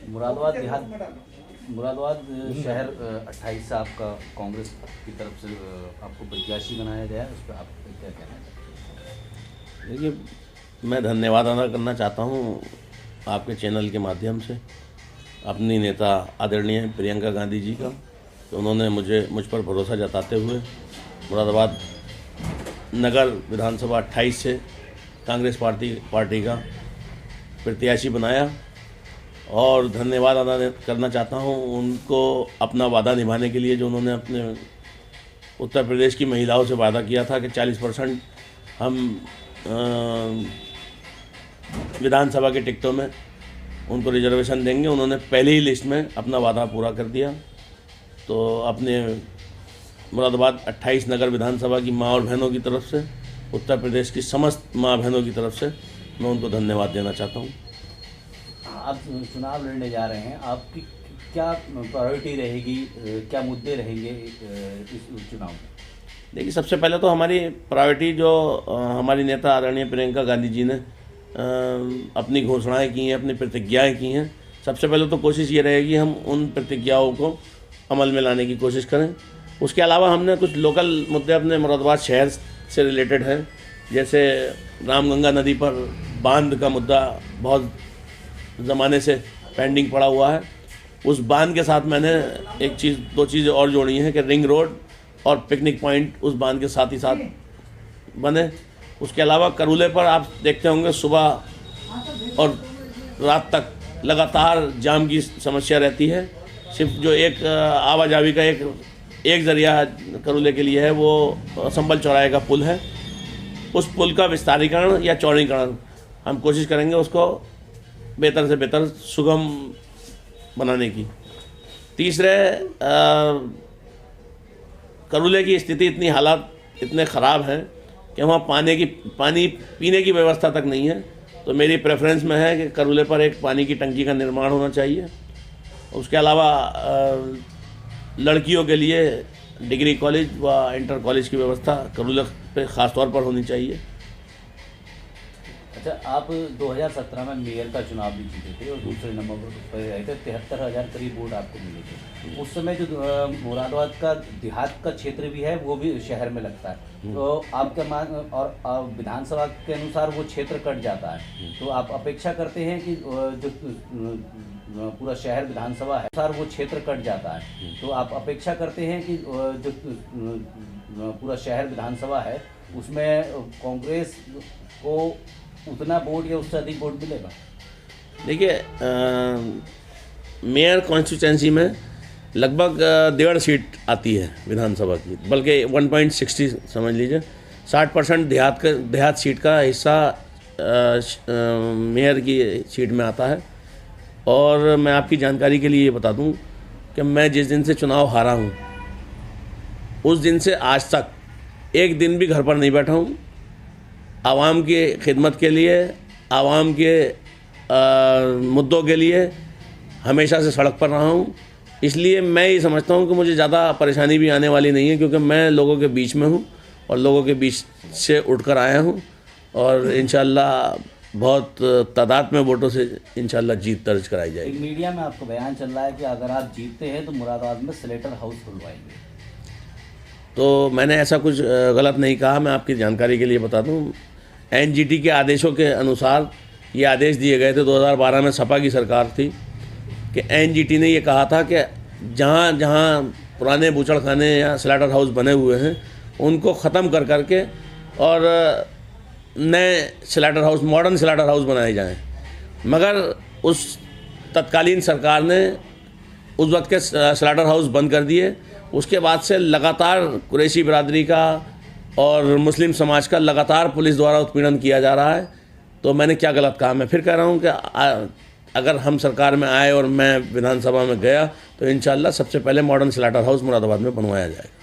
मुरादाबाद शहर 28 से आपका कांग्रेस की तरफ से आपको प्रत्याशी बनाया गया है, उस पर आप क्या कहना चाहते हैं? देखिए, मैं धन्यवाद अदा करना चाहता हूँ आपके चैनल के माध्यम से अपनी नेता आदरणीय प्रियंका गांधी जी का, कि उन्होंने मुझ पर भरोसा जताते हुए मुरादाबाद नगर विधानसभा 28 से कांग्रेस पार्टी का प्रत्याशी बनाया। और धन्यवाद अदा करना चाहता हूँ उनको अपना वादा निभाने के लिए, जो उन्होंने अपने उत्तर प्रदेश की महिलाओं से वादा किया था कि 40% हम विधानसभा के टिकटों में उनको रिजर्वेशन देंगे। उन्होंने पहले ही लिस्ट में अपना वादा पूरा कर दिया। तो अपने मुरादाबाद 28 नगर विधानसभा की माँ और बहनों की तरफ से, उत्तर प्रदेश की समस्त माँ बहनों की तरफ से मैं उनको धन्यवाद देना चाहता हूँ। आप चुनाव लड़ने जा रहे हैं, आपकी क्या प्रायोरिटी रहेगी, क्या मुद्दे रहेंगे इस चुनाव में? देखिए, सबसे पहले तो हमारी प्रायोरिटी जो हमारी नेता आदरणीय प्रियंका गांधी जी ने अपनी घोषणाएं की हैं, अपनी प्रतिज्ञाएं की हैं, सबसे पहले तो कोशिश ये रहेगी हम उन प्रतिज्ञाओं को अमल में लाने की कोशिश करें। उसके अलावा हमने कुछ लोकल मुद्दे अपने मुरादाबाद शहर से रिलेटेड हैं, जैसे रामगंगा नदी पर बांध का मुद्दा बहुत ज़माने से पेंडिंग पड़ा हुआ है। उस बांध के साथ मैंने दो चीज़ें और जोड़ी हैं कि रिंग रोड और पिकनिक पॉइंट उस बांध के साथ ही साथ बने। उसके अलावा करूले पर आप देखते होंगे सुबह और रात तक लगातार जाम की समस्या रहती है। सिर्फ जो एक आवाजाही का एक ज़रिया करूले के लिए है वो संबल चौराहे का पुल है। उस पुल का विस्तारीकरण या चौड़ीकरण हम कोशिश करेंगे उसको बेहतर से बेहतर सुगम बनाने की। तीसरे, करूले की स्थिति इतनी हालात इतने ख़राब हैं कि वहाँ पानी पीने की व्यवस्था तक नहीं है। तो मेरी प्रेफरेंस में है कि करूले पर एक पानी की टंकी का निर्माण होना चाहिए। उसके अलावा लड़कियों के लिए डिग्री कॉलेज व इंटर कॉलेज की व्यवस्था करूले पे ख़ास तौर पर होनी चाहिए। अच्छा, आप 2017 में मेयर का चुनाव भी जीते थे और दूसरे नंबर पर रहे थे, 73,000 करीब वोट आपको मिले थे। उस समय जो मुरादाबाद का देहात का क्षेत्र भी है वो भी शहर में लगता है, तो आपका मान और विधानसभा के अनुसार वो क्षेत्र कट जाता है, तो आप अपेक्षा करते हैं कि जो पूरा शहर विधानसभा है अनुसार वो क्षेत्र कट जाता है, तो आप अपेक्षा करते हैं कि जो पूरा शहर विधानसभा है उसमें कांग्रेस को उतना वोट या उससे अधिक वोट मिलेगा? देखिए, मेयर कॉन्स्टिट्यूंसी में लगभग 1.5 सीट आती है विधानसभा की, बल्कि 1.60 समझ लीजिए। 60% देहात सीट का हिस्सा मेयर की सीट में आता है। और मैं आपकी जानकारी के लिए ये बता दूं कि मैं जिस दिन से चुनाव हारा हूं उस दिन से आज तक एक दिन भी घर पर नहीं बैठा हूं। आवाम की खिदमत के लिए, आवाम के मुद्दों के लिए हमेशा से सड़क पर रहा हूँ। इसलिए मैं ये समझता हूँ कि मुझे ज़्यादा परेशानी भी आने वाली नहीं है, क्योंकि मैं लोगों के बीच में हूँ और लोगों के बीच से उठकर आया हूँ और इंशाल्लाह बहुत तादाद में वोटों से इंशाल्लाह जीत दर्ज कराई जाएगी। मीडिया में आपको बयान चल रहा है कि अगर आप जीतते हैं तो मुरादाबाद में स्लेटर हाउस खुलवाएंगे। तो मैंने ऐसा कुछ गलत नहीं कहा। मैं आपकी जानकारी के लिए बता दूं, एनजीटी के आदेशों के अनुसार ये आदेश दिए गए थे। 2012 में सपा की सरकार थी कि एनजीटी ने ये कहा था कि जहाँ जहाँ पुराने बूचड़खाने या स्लैटर हाउस बने हुए हैं उनको ख़त्म कर करके और नए Slater house, modern Slater house बनाए जाएं। मगर उस तत्कालीन सरकार ने उस वक्त के स्लैटर हाउस बंद कर दिए। उसके बाद से लगातार कुरैशी बिरादरी का और मुस्लिम समाज का लगातार पुलिस द्वारा उत्पीड़न किया जा रहा है। तो मैंने क्या गलत कहा? मैं फिर कह रहा हूँ कि अगर हम सरकार में आए और मैं विधानसभा में गया तो इंशाल्लाह सबसे पहले मॉडर्न स्लैटर हाउस मुरादाबाद में बनवाया जाएगा।